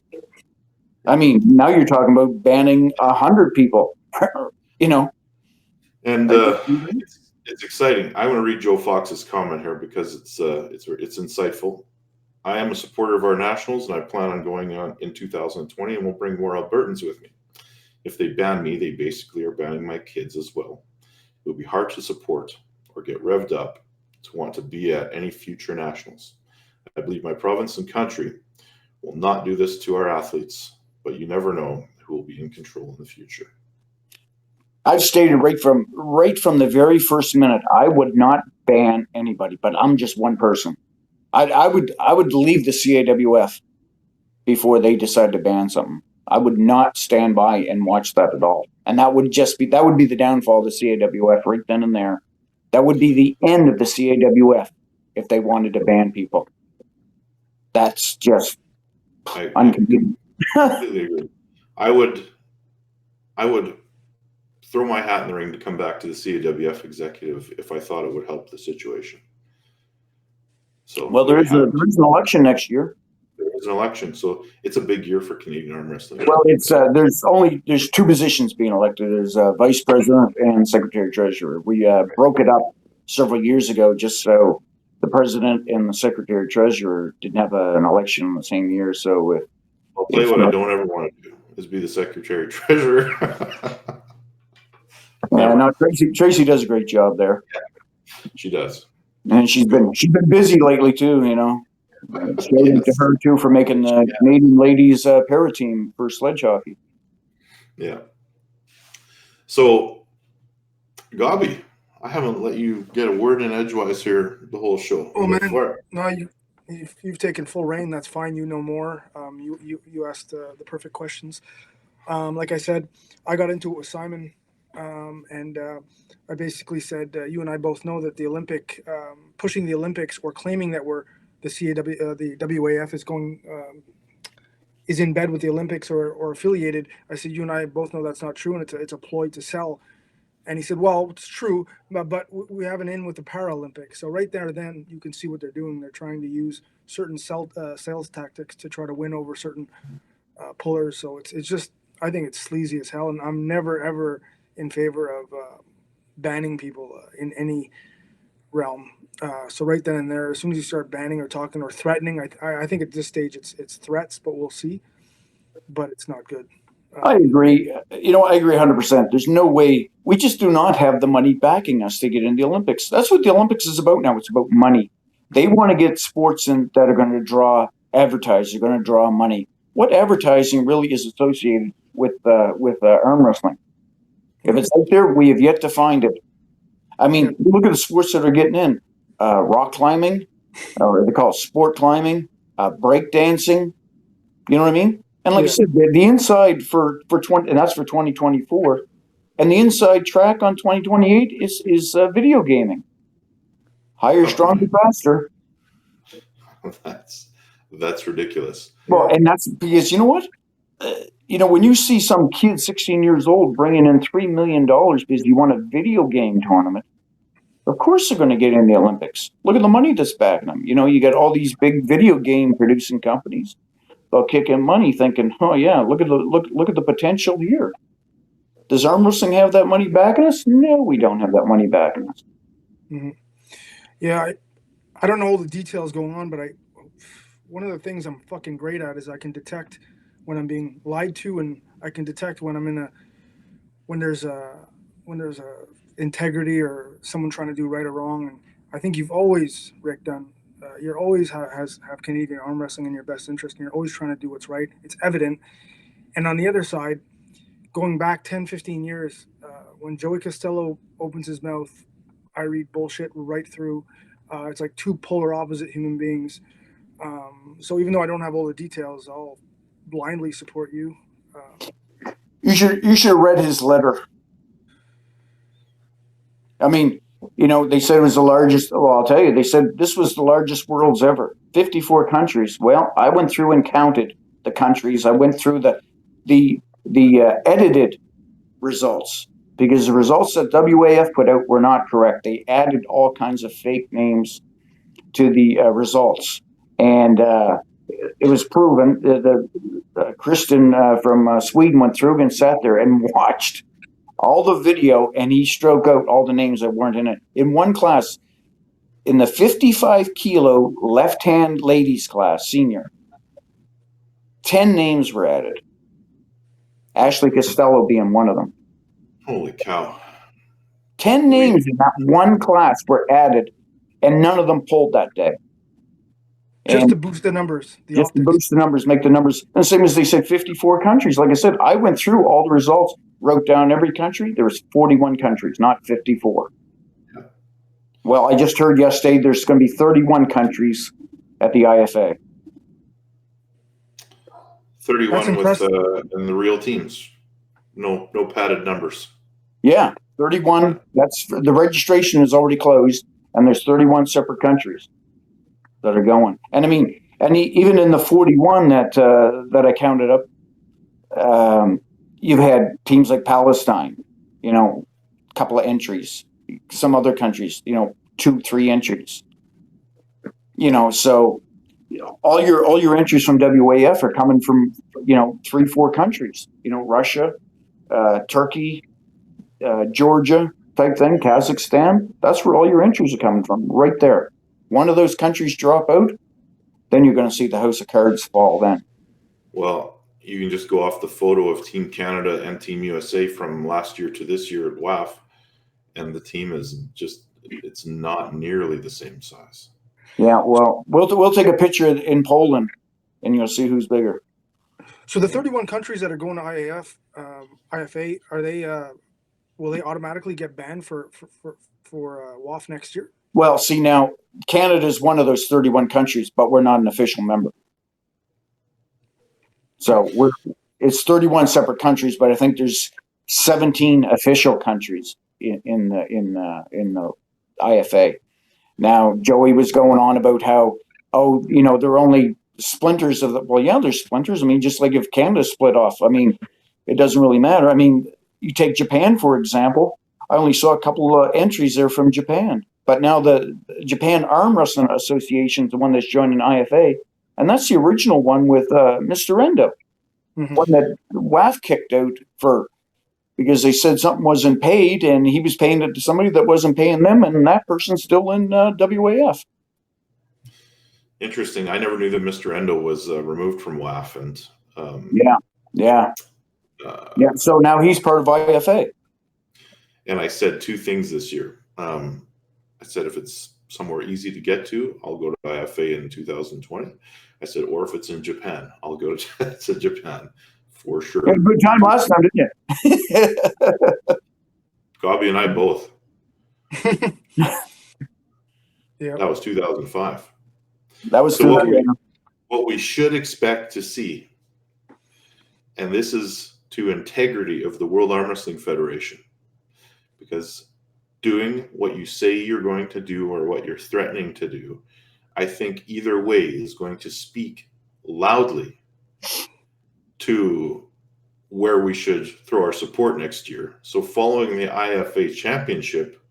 I mean, now you're talking about banning 100 people, you know? And it's exciting. I want to read Joe Fox's comment here because it's insightful. I am a supporter of our nationals, and I plan on going on in 2020, and we'll bring more Albertans with me. If they ban me, they basically are banning my kids as well. It will be hard to support or get revved up to want to be at any future nationals. I believe my province and country will not do this to our athletes, but you never know who will be in control in the future. I've stated right from the very first minute, I would not ban anybody, but I'm just one person. I would leave the CAWF before they decide to ban something. I would not stand by and watch that at all. And that would be the downfall of the CAWF right then and there. That would be the end of the CAWF if they wanted to ban people. That's just unconvenient. Completely agree. I would throw my hat in the ring to come back to the CAWF executive if I thought it would help the situation. So, well, there is an election next year. There is an election, so it's a big year for Canadian arm wrestling. Well, it's there's two positions being elected. There's vice president and secretary treasurer. We broke it up several years ago just so the president and the secretary treasurer didn't have an election in the same year. So I'll tell you what I don't ever want to do is be the secretary treasurer. No, Tracy does a great job there. Yeah, she does. And she's been busy lately too, you know. Shout out to her too for making the Canadian ladies para team for sledge hockey. Yeah. So, Gobby, I haven't let you get a word in edgewise here the whole show. Oh man, no, you've taken full reign. That's fine. You know more. You asked the perfect questions. Like I said, I got into it with Simon, and I basically said you and I both know that the Olympic pushing the Olympics or claiming that the WAF is in bed with the Olympics or affiliated. I said you and I both know that's not true, and it's a ploy to sell. And he said, well, it's true, but we have an in with the Paralympics. So right there, then you can see what they're doing. They're trying to use certain sales tactics to try to win over certain pullers. So it's just, I think it's sleazy as hell. And I'm never, ever in favor of banning people in any realm. So right then and there, as soon as you start banning or talking or threatening, I think at this stage it's threats, but we'll see. But it's not good. I agree. You know, I agree 100%. There's no way. We just do not have the money backing us to get in the Olympics. That's what the Olympics is about now. It's about money. They want to get sports in that are going to draw advertisers, are going to draw money. What advertising really is associated with arm wrestling? If it's out there, we have yet to find it. I mean, look at the sports that are getting in. Rock climbing, or they call it sport climbing, break dancing. You know what I mean? And like I Yeah. said, the inside for 20, and that's for 2024, and the inside track on 2028 is video gaming. Higher, stronger, faster. That's ridiculous. Well, and that's because you know what? When you see some kid 16 years old bringing in $3 million because you won a video game tournament, of course they're going to get in the Olympics. Look at the money that's backing them. You got all these big video game producing companies. They'll kick in money, thinking, "Oh yeah, look at the potential here." Does arm wrestling have that money backing us? No, we don't have that money backing us. Mm-hmm. Yeah, I don't know all the details going on, but one of the things I'm fucking great at is I can detect when I'm being lied to, and I can detect when when there's a integrity or someone trying to do right or wrong. And I think you've always, Rick, done. You're always have Canadian arm wrestling in your best interest, and you're always trying to do what's right. It's evident. And on the other side, going back 10, 15 years, when Joey Costello opens his mouth, I read bullshit right through. It's like two polar opposite human beings. So even though I don't have all the details, I'll blindly support you. You should have read his letter. I mean, they said it was the largest. Well, I'll tell you, they said this was the largest world's ever. 54 countries. Well, I went through and counted the countries. I went through the edited results, because the results that WAF put out were not correct. They added all kinds of fake names to the results, and it was proven. Kristen from Sweden went through and sat there and watched all the video, and he stroked out all the names that weren't in it. In one class, in the 55 kilo left-hand ladies class, senior, 10 names were added. Ashley Costello being one of them. Holy cow. 10 names in that one class were added, and none of them pulled that day. Just to boost the numbers. To boost the numbers, make the numbers. And same as they said, 54 countries. Like I said, I went through all the results, wrote down every country. There was 41 countries, not 54. Yeah. Well, I just heard yesterday there's going to be 31 countries at the IFA. 31 with and the real teams. No padded numbers. Yeah, 31. That's the registration is already closed, and there's 31 separate countries that are going. And I mean, even in the 41 that I counted up, you've had teams like Palestine, a couple of entries. Some other countries, 2-3 entries. So all your entries from WAF are coming from 3-4 countries. Russia, Turkey, Georgia type thing, Kazakhstan. That's where all your entries are coming from, right there. One of those countries drop out, then you're going to see the house of cards fall then. Well, you can just go off the photo of Team Canada and Team USA from last year to this year at WAF, and the team is it's not nearly the same size. Yeah, well, we'll take a picture in Poland, and you'll see who's bigger. So the 31 countries that are going to IFA, are they will they automatically get banned for WAF next year? Well, see, now Canada is one of those 31 countries, but we're not an official member. So it's 31 separate countries, but I think there's 17 official countries in the IFA. Now, Joey was going on about how, there are only splinters of the. Well, yeah, there's splinters. I mean, just like if Canada split off, I mean, it doesn't really matter. I mean, you take Japan, for example. I only saw a couple of entries there from Japan. But now the Japan Arm Wrestling Association is the one that's joining IFA, and that's the original one with Mr. Endo, one that WAF kicked out because they said something wasn't paid, and he was paying it to somebody that wasn't paying them, and that person's still in WAF. Interesting. I never knew that Mr. Endo was removed from WAF, and yeah. So now he's part of IFA. And I said two things this year. I said, if it's somewhere easy to get to, I'll go to IFA in 2020. I said, or if it's in Japan, I'll go to Japan for sure. You had a good time last time, didn't you? Gobby and I both. Yeah, that was 2005. That was so what we should expect to see And this is to integrity of the World Arm Wrestling Federation. Because doing what you say you're going to do or what you're threatening to do, I think either way is going to speak loudly to where we should throw our support next year. So following the IFA championship,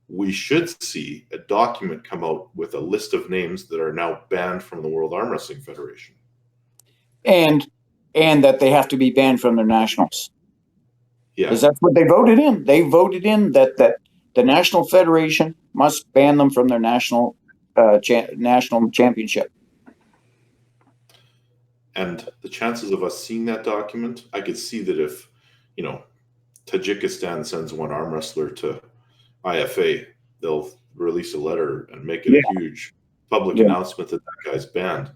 we should see a document come out with a list of names that are now banned from the World Arm Wrestling Federation. And that they have to be banned from their nationals. Yeah. Because that's what they voted in. They voted in that the National Federation must ban them from their national championship. And the chances of us seeing that document, I could see that if, Tajikistan sends one arm wrestler to IFA, they'll release a letter and make it a huge public announcement that guy's banned.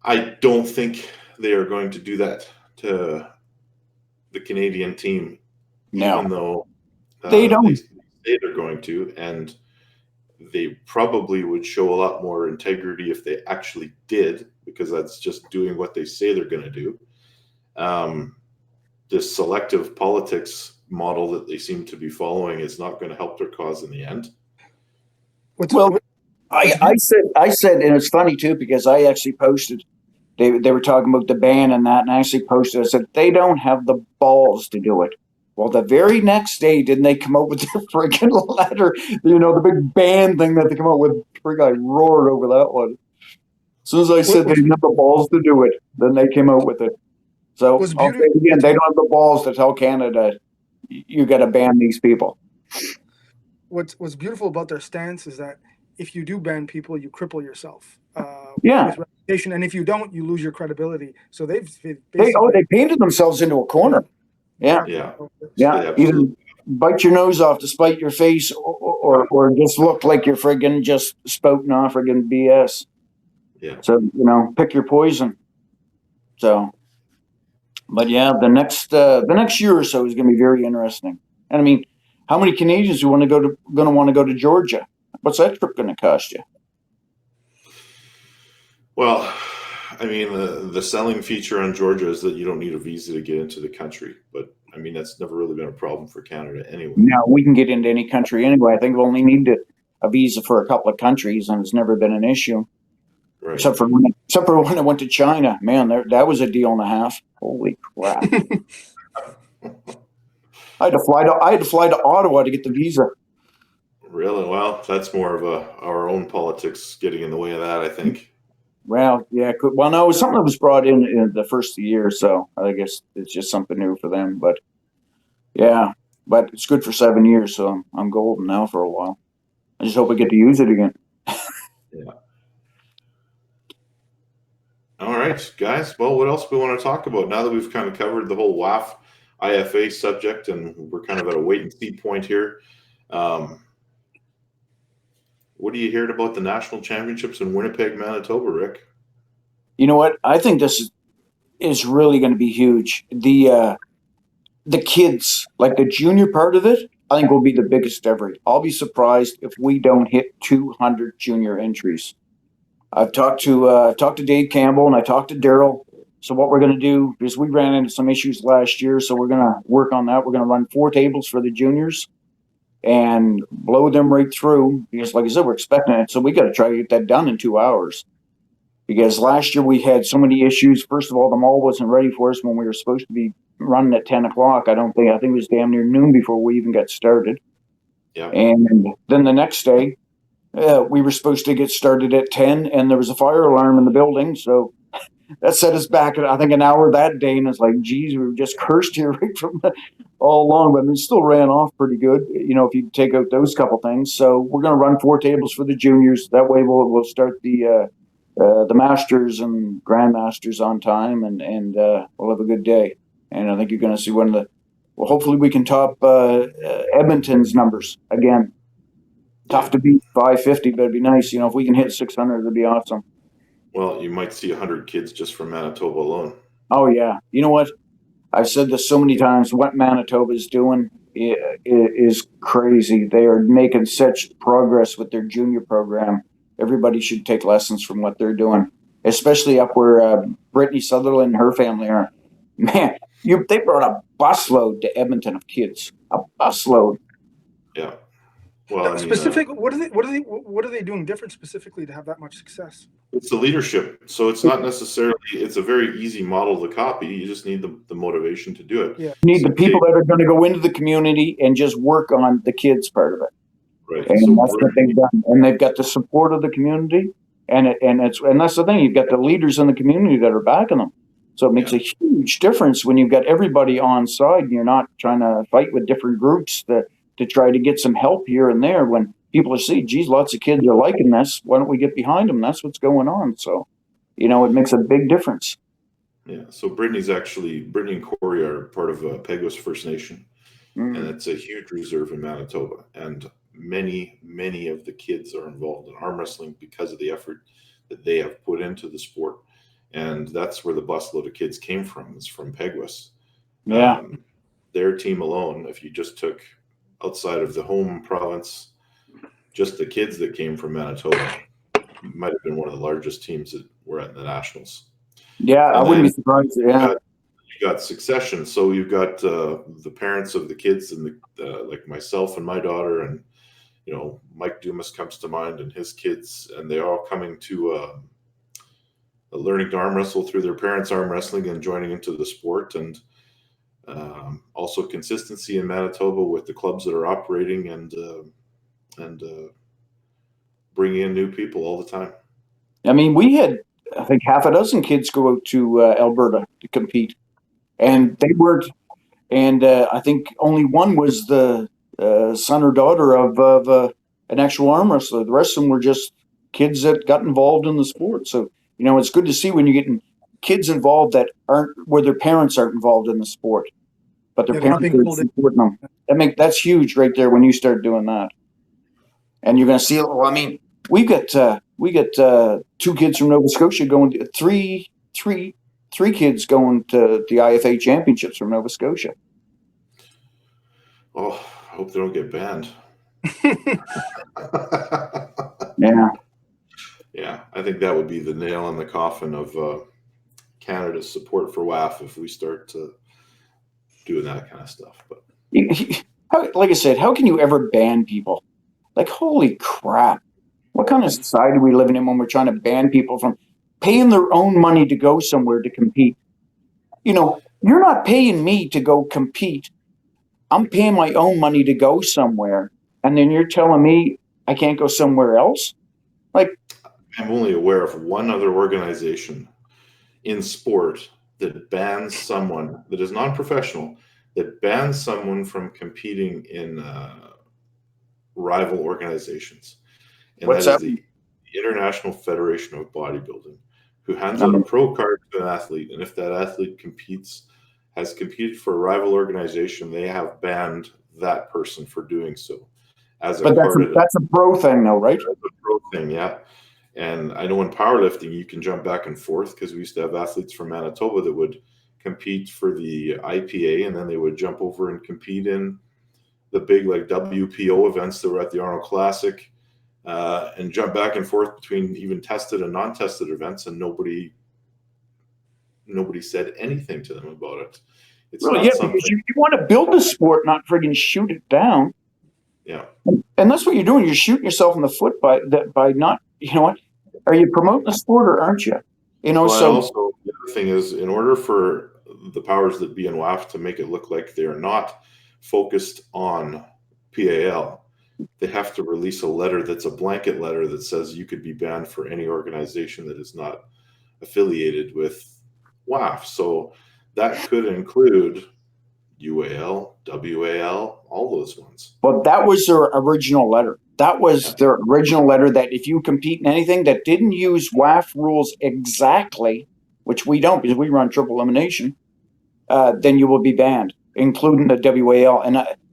I don't think they are going to do that to the Canadian team, even though they don't. They say they're going to, and they probably would show a lot more integrity if they actually did, because that's just doing what they say they're going to do. This selective politics model that they seem to be following is not going to help their cause in the end. Well, I said, and it's funny too, because I actually posted, they were talking about the ban and that, and I actually posted, I said, they don't have the balls to do it. Well, the very next day, didn't they come out with the friggin' letter? The big ban thing that they come out with. I roared over that one. As soon as I said they didn't have the balls to do it, then they came out with it. So I'll say it again, they don't have the balls to tell Canada, you got to ban these people. What's beautiful about their stance is that if you do ban people, you cripple yourself. With reputation, and if you don't, you lose your credibility. So they painted themselves into a corner. Yeah. Either bite your nose off to spite your face, or just look like you're friggin' just spouting off friggin' BS. Yeah. So pick your poison. So, but yeah, the next year or so is going to be very interesting. And I mean, how many Canadians want to go to Georgia? What's that trip going to cost you? Well, I mean, the selling feature on Georgia is that you don't need a visa to get into the country. But, I mean, that's never really been a problem for Canada anyway. No, we can get into any country anyway. I think we only need a visa for a couple of countries, and it's never been an issue. Right. Except for when I went to China. Man, that was a deal and a half. Holy crap. I had to fly to Ottawa to get the visa. Really? Well, that's more of our own politics getting in the way of that, I think. Well, yeah. Well, no, it was something that was brought in the first year, so I guess it's just something new for them. But yeah, but it's good for 7 years, so I'm golden now for a while. I just hope I get to use it again. Yeah. All right, guys. Well, what else do we want to talk about now that we've kind of covered the whole WAF IFA subject, and we're kind of at a wait and see point here? What do you hear about the national championships in Winnipeg, Manitoba, Rick? You know what? I think this is really going to be huge. The kids, like the junior part of it, I think will be the biggest ever. I'll be surprised if we don't hit 200 junior entries. I've talked to Dave Campbell and I talked to Daryl. So what we're going to do is we ran into some issues last year, so we're going to work on that. We're going to run 4 tables for the juniors and blow them right through, because like I said, we're expecting it. So we got to try to get that done in 2 hours, because last year we had so many issues. First of all, the mall wasn't ready for us when we were supposed to be running at 10 o'clock. I think it was damn near noon before we even got started. Yeah. And then the next day, we were supposed to get started at 10, and there was a fire alarm in the building. So that set us back, I think, an hour that day. And it's like, geez, we were just cursed here right from all along. But it still ran off pretty good, if you take out those couple things. So we're going to run 4 tables for the juniors. That way we'll start the masters and grandmasters on time, and we'll have a good day. And I think you're going to see hopefully we can top Edmonton's numbers again. Tough to beat 550, but it'd be nice. If we can hit 600, it'd be awesome. Well, you might see 100 kids just from Manitoba alone. Oh, yeah. You know what? I've said this so many times. What Manitoba is doing is crazy. They are making such progress with their junior program. Everybody should take lessons from what they're doing, especially up where Brittany Sutherland and her family are. Man, they brought a busload to Edmonton of kids. A busload. Yeah. Well, I mean, specific. What are they doing different specifically to have that much success? it's the leadership. So it's not necessarily, it's a very easy model to copy. You just need the motivation to do it. Yeah. You need the people that are going to go into the community and just work on the kids part of it. Right. And So that's what they've done. And they've got the support of the community. And that's the thing. You've got the leaders in the community that are backing them. So it makes a huge difference when you've got everybody on side and you're not trying to fight with different groups to try to get some help here and there. When people are seeing, geez, lots of kids are liking this. Why don't we get behind them? That's what's going on. So, it makes a big difference. Yeah. So Brittany and Corey are part of Peguis First Nation, and it's a huge reserve in Manitoba. And many, many of the kids are involved in arm wrestling because of the effort that they have put into the sport. And that's where the busload of kids came from. It's from Peguis. Yeah. Their team alone, if you just took outside of the home province, just the kids that came from Manitoba, might have been one of the largest teams that were at the Nationals. Yeah, I wouldn't be surprised. Yeah. You got succession. So you've got the parents of the kids and like myself and my daughter, and Mike Dumas comes to mind and his kids, and they are all coming to learning to arm wrestle through their parents' arm wrestling and joining into the sport, and also consistency in Manitoba with the clubs that are operating and bringing in new people all the time. I mean, we had, I think, half a dozen kids go out to Alberta to compete, and they weren't. And I think only one was the son or daughter of an actual arm wrestler. The rest of them were just kids that got involved in the sport. So, it's good to see when you're getting kids involved that aren't, where their parents aren't involved in the sport, but their parents are supporting them. That's huge right there when you start doing that. And you're going to see it. Well, I mean, we got two kids from Nova Scotia going to three kids going to the IFA championships from Nova Scotia. Oh, I hope they don't get banned. Yeah. Yeah, I think that would be the nail in the coffin of Canada's support for WAF if we start doing that kind of stuff. But like I said, how can you ever ban people? Like, holy crap. What kind of society are we living in when we're trying to ban people from paying their own money to go somewhere to compete? You're not paying me to go compete. I'm paying my own money to go somewhere. And then you're telling me I can't go somewhere else? Like, I'm only aware of one other organization in sport that bans someone that is non-professional, that bans someone from competing in rival organizations. And what's that is that? the International Federation of Bodybuilding, who hands out a pro card to an athlete. And if that athlete has competed for a rival organization, they have banned that person for doing so. That's a pro thing, though, right? That's a pro thing, yeah. And I know in powerlifting, you can jump back and forth because we used to have athletes from Manitoba that would compete for the IPA, and then they would jump over and compete in the big like WPO events that were at the Arnold Classic, and jump back and forth between even tested and non-tested events, and nobody said anything to them about it. It's well, yeah, because you want to build the sport, not friggin' shoot it down. Yeah. And that's what you're doing. You're shooting yourself in the foot by not, what? Are you promoting the sport or aren't you? Also, the other thing is, in order for the powers that be in WAF to make it look like they're not focused on PAL, they have to release a letter that's a blanket letter that says you could be banned for any organization that is not affiliated with WAF. So that could include UAL, WAL, all those ones. Well, that was their original letter. That was their original letter, that if you compete in anything that didn't use WAF rules exactly, which we don't because we run triple elimination, then you will be banned, including the WAL.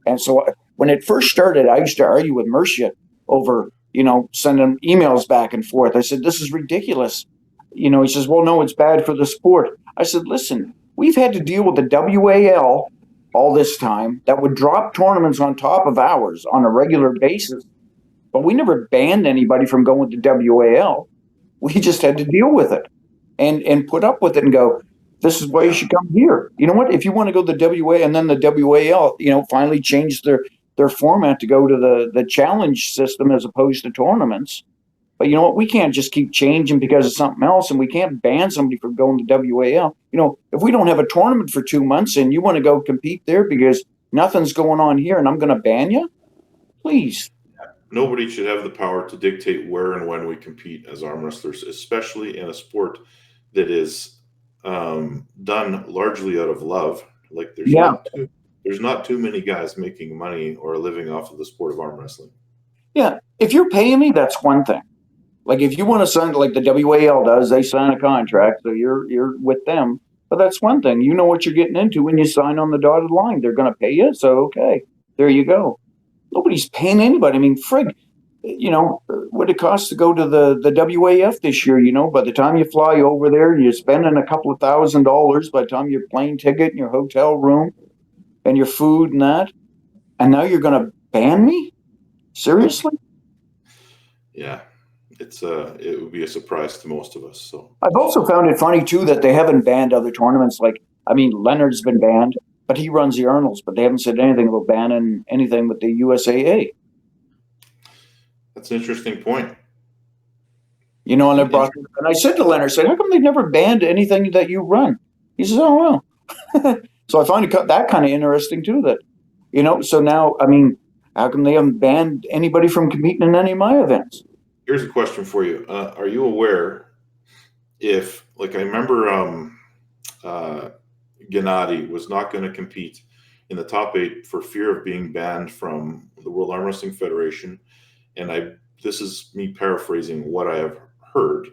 And so when it first started, I used to argue with Mercia over, sending emails back and forth. I said, this is ridiculous. He says, well, no, it's bad for the sport. I said, listen, we've had to deal with the WAL all this time that would drop tournaments on top of ours on a regular basis. But we never banned anybody from going to WAL. We just had to deal with it and put up with it and go, This is why you should come here. You know what? If you want to go to the WA and then the WAL, finally change their format to go to the challenge system as opposed to tournaments. But you know what? We can't just keep changing because of something else, and we can't ban somebody from going to WAL. If we don't have a tournament for 2 months and you want to go compete there because nothing's going on here and I'm going to ban you, please. Nobody should have the power to dictate where and when we compete as arm wrestlers, especially in a sport that is done largely out of love. Like there's not too many guys making money or living off of the sport of arm wrestling. Yeah, if you're paying me, that's one thing. Like if you want to sign, like the WAL does, they sign a contract, so you're with them. But that's one thing. You know what you're getting into when you sign on the dotted line. They're going to pay you, so okay, there you go. Nobody's paying anybody. I mean, frig, what it costs to go to the WAF this year, by the time you fly over there, you're spending a couple of $1,000 by the time your plane ticket and your hotel room and your food and that. And now you're going to ban me? Seriously? Yeah, it would be a surprise to most of us. So I've also found it funny too that they haven't banned other tournaments. Leonard's been banned, but he runs the Arnold's, but they haven't said anything about banning anything with the USAA. That's an interesting point. And I said to Leonard, how come they've never banned anything that you run? He says, oh, well. So I find that kind of interesting too, that, so now, how come they haven't banned anybody from competing in any of my events? Here's a question for you. Are you aware if, I remember Gennady was not going to compete in the top 8 for fear of being banned from the World Arm Wrestling Federation. And this is me paraphrasing what I have heard,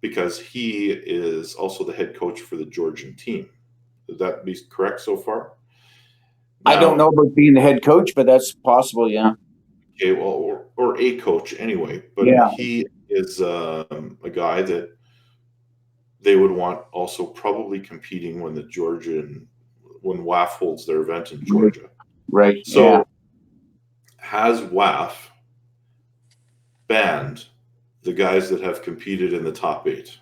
because he is also the head coach for the Georgian team. Would that be correct so far? Now, I don't know about being the head coach, but that's possible, yeah. Okay, well, or a coach anyway. But yeah. He is a guy that they would want also probably competing when when WAF holds their event in Georgia. Right. So has WAF banned the guys that have competed in the top 8?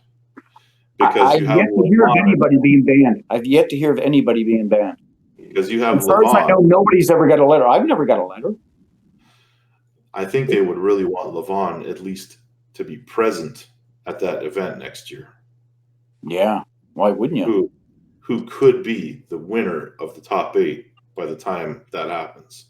Because I've yet to hear of anybody being banned. I've yet to hear of anybody being banned. Because you have as far as I know, nobody's ever got a letter. I've never got a letter. I think they would really want Levon at least to be present at that event next year. Yeah. Why wouldn't you? Who could be the winner of the top 8 by the time that happens.